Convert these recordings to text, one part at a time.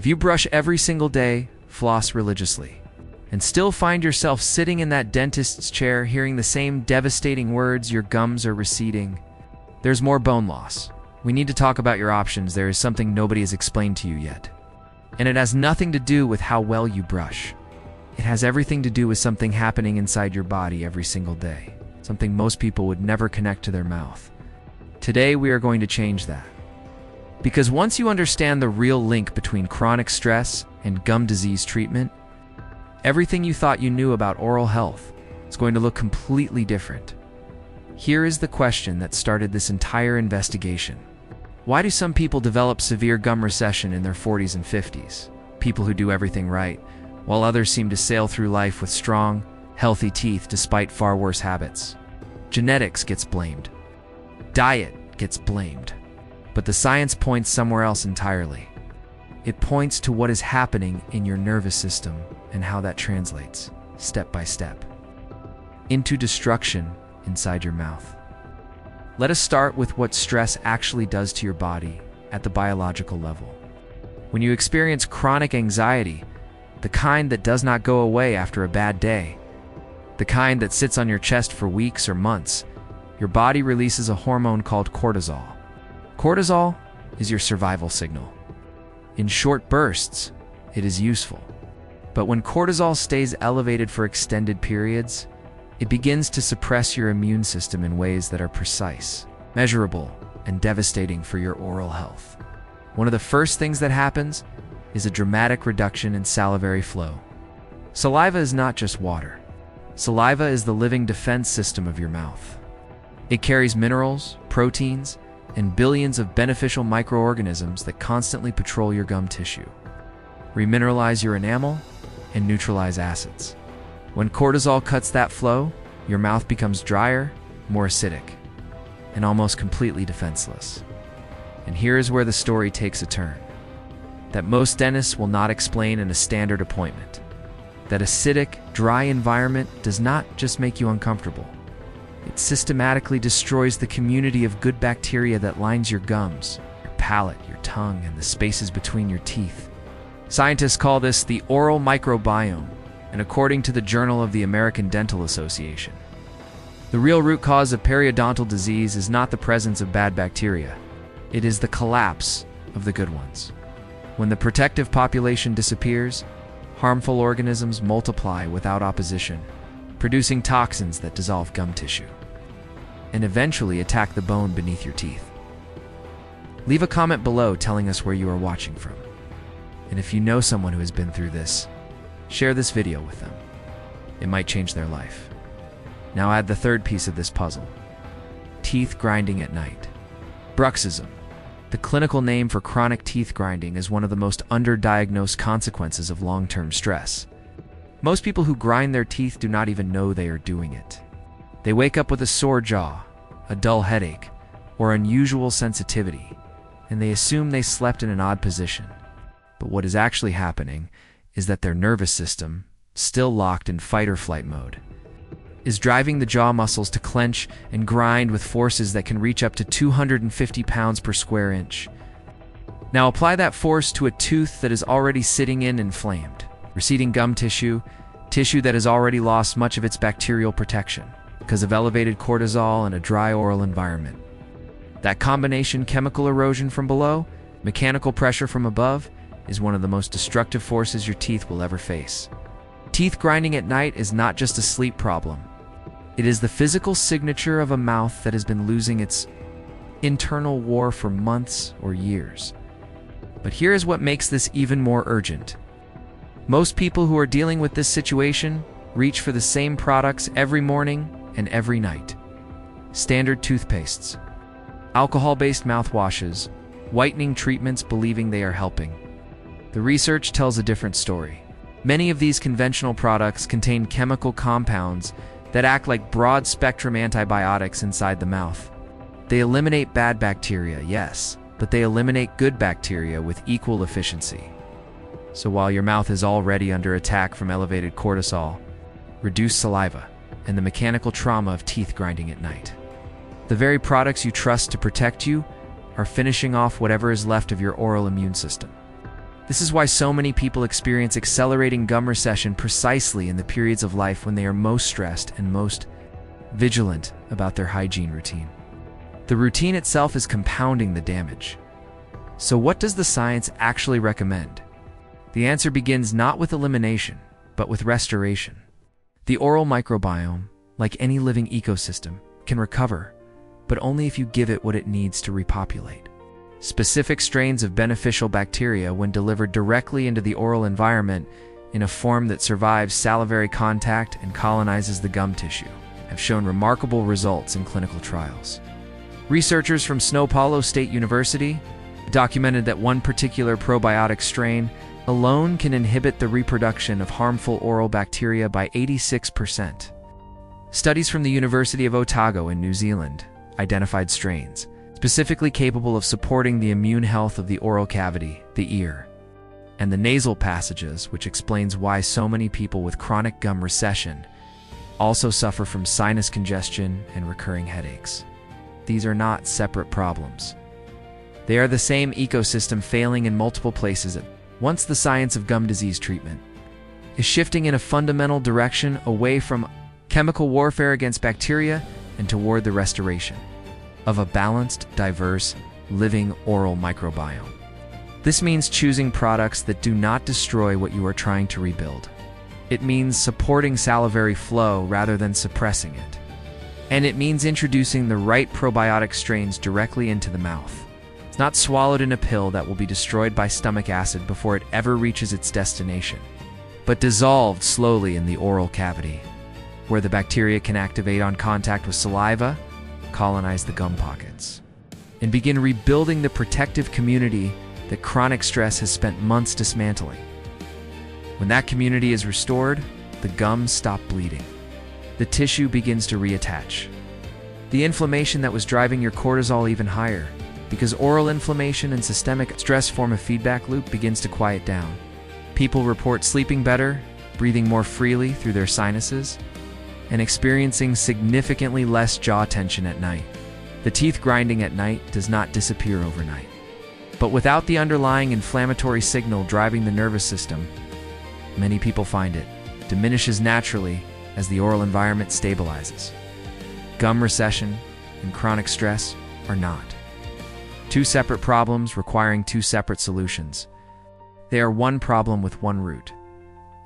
you brush every single day, floss religiously, and still find yourself sitting in that dentist's chair hearing the same devastating words, your gums are receding, there's more bone loss. We need to talk about your options. There is something nobody has explained to you yet. And it has nothing to do with how well you brush. It has everything to do with something happening inside your body every single day, something most people would never connect to their mouth. Today, we are going to change that. Because once you understand the real link between chronic stress and gum disease treatment, everything you thought you knew about oral health is going to look completely different. Here is the question that started this entire investigation. Why do some people develop severe gum recession in their 40s and 50s? People who do everything right, while others seem to sail through life with strong, healthy teeth despite far worse habits. Genetics gets blamed. Diet gets blamed. But the science points somewhere else entirely. It points to what is happening in your nervous system and how that translates, step by step, into destruction inside your mouth. Let us start with what stress actually does to your body at the biological level. When you experience chronic anxiety, the kind that does not go away after a bad day, the kind that sits on your chest for weeks or months, your body releases a hormone called cortisol. Cortisol is your survival signal. In short bursts, it is useful. But when cortisol stays elevated for extended periods, it begins to suppress your immune system in ways that are precise, measurable, and devastating for your oral health. One of the first things that happens is a dramatic reduction in salivary flow. Saliva is not just water. Saliva is the living defense system of your mouth. It carries minerals, proteins, and billions of beneficial microorganisms that constantly patrol your gum tissue, remineralize your enamel, and neutralize acids. When cortisol cuts that flow, your mouth becomes drier, more acidic, and almost completely defenseless. And here is where the story takes a turn that most dentists will not explain in a standard appointment. That acidic, dry environment does not just make you uncomfortable. It systematically destroys the community of good bacteria that lines your gums, your palate, your tongue, and the spaces between your teeth. Scientists call this the oral microbiome, and according to the Journal of the American Dental Association, the real root cause of periodontal disease is not the presence of bad bacteria. It is the collapse of the good ones. When the protective population disappears, harmful organisms multiply without opposition, producing toxins that dissolve gum tissue and eventually attack the bone beneath your teeth. Leave a comment below telling us where you are watching from. And if you know someone who has been through this, share this video with them. It might change their life. Now add the third piece of this puzzle: teeth grinding at night. Bruxism, the clinical name for chronic teeth grinding, is one of the most underdiagnosed consequences of long-term stress. Most people who grind their teeth do not even know they are doing it. They wake up with a sore jaw, a dull headache, or unusual sensitivity, and they assume they slept in an odd position. But what is actually happening is that their nervous system, still locked in fight or flight mode, is driving the jaw muscles to clench and grind with forces that can reach up to 250 pounds per square inch. Now apply that force to a tooth that is already sitting in inflamed, receding gum tissue, tissue that has already lost much of its bacterial protection because of elevated cortisol and a dry oral environment. That combination, chemical erosion from below, mechanical pressure from above, is one of the most destructive forces your teeth will ever face. Teeth grinding at night is not just a sleep problem. It is the physical signature of a mouth that has been losing its internal war for months or years. But here is what makes this even more urgent. Most people who are dealing with this situation reach for the same products every morning and every night. Standard toothpastes, alcohol-based mouthwashes, whitening treatments, believing they are helping. The research tells a different story. Many of these conventional products contain chemical compounds that act like broad-spectrum antibiotics inside the mouth. They eliminate bad bacteria, yes, but they eliminate good bacteria with equal efficiency. So while your mouth is already under attack from elevated cortisol, reduced saliva, and the mechanical trauma of teeth grinding at night, the very products you trust to protect you are finishing off whatever is left of your oral immune system. This is why so many people experience accelerating gum recession precisely in the periods of life when they are most stressed and most vigilant about their hygiene routine. The routine itself is compounding the damage. So what does the science actually recommend? The answer begins not with elimination, but with restoration. The oral microbiome, like any living ecosystem, can recover, but only if you give it what it needs to repopulate. Specific strains of beneficial bacteria, when delivered directly into the oral environment in a form that survives salivary contact and colonizes the gum tissue, have shown remarkable results in clinical trials. Researchers from São Paulo State University documented that one particular probiotic strain alone can inhibit the reproduction of harmful oral bacteria by 86%. Studies from the University of Otago in New Zealand identified strains specifically capable of supporting the immune health of the oral cavity, the ear, and the nasal passages, which explains why so many people with chronic gum recession also suffer from sinus congestion and recurring headaches. These are not separate problems. They are the same ecosystem failing in multiple places at once. The science of gum disease treatment is shifting in a fundamental direction away from chemical warfare against bacteria and toward the restoration of a balanced, diverse, living oral microbiome. This means choosing products that do not destroy what you are trying to rebuild. It means supporting salivary flow rather than suppressing it. And it means introducing the right probiotic strains directly into the mouth. It's not swallowed in a pill that will be destroyed by stomach acid before it ever reaches its destination, but dissolved slowly in the oral cavity, where the bacteria can activate on contact with saliva, colonize the gum pockets, and begin rebuilding the protective community that chronic stress has spent months dismantling. When that community is restored, the gums stop bleeding. The tissue begins to reattach. The inflammation that was driving your cortisol even higher, because oral inflammation and systemic stress form a feedback loop, begins to quiet down. People report sleeping better, breathing more freely through their sinuses, and experiencing significantly less jaw tension at night. The teeth grinding at night does not disappear overnight. But without the underlying inflammatory signal driving the nervous system, many people find it diminishes naturally as the oral environment stabilizes. Gum recession and chronic stress are not two separate problems requiring two separate solutions. They are one problem with one root: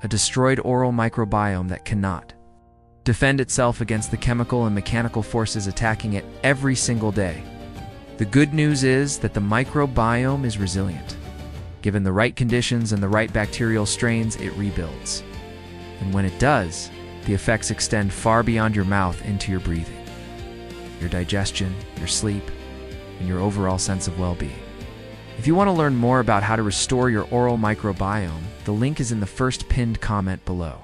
a destroyed oral microbiome that cannot defend itself against the chemical and mechanical forces attacking it every single day. The good news is that the microbiome is resilient. Given the right conditions and the right bacterial strains, it rebuilds. And when it does, the effects extend far beyond your mouth into your breathing, your digestion, your sleep, and your overall sense of well-being. If you want to learn more about how to restore your oral microbiome, the link is in the first pinned comment below.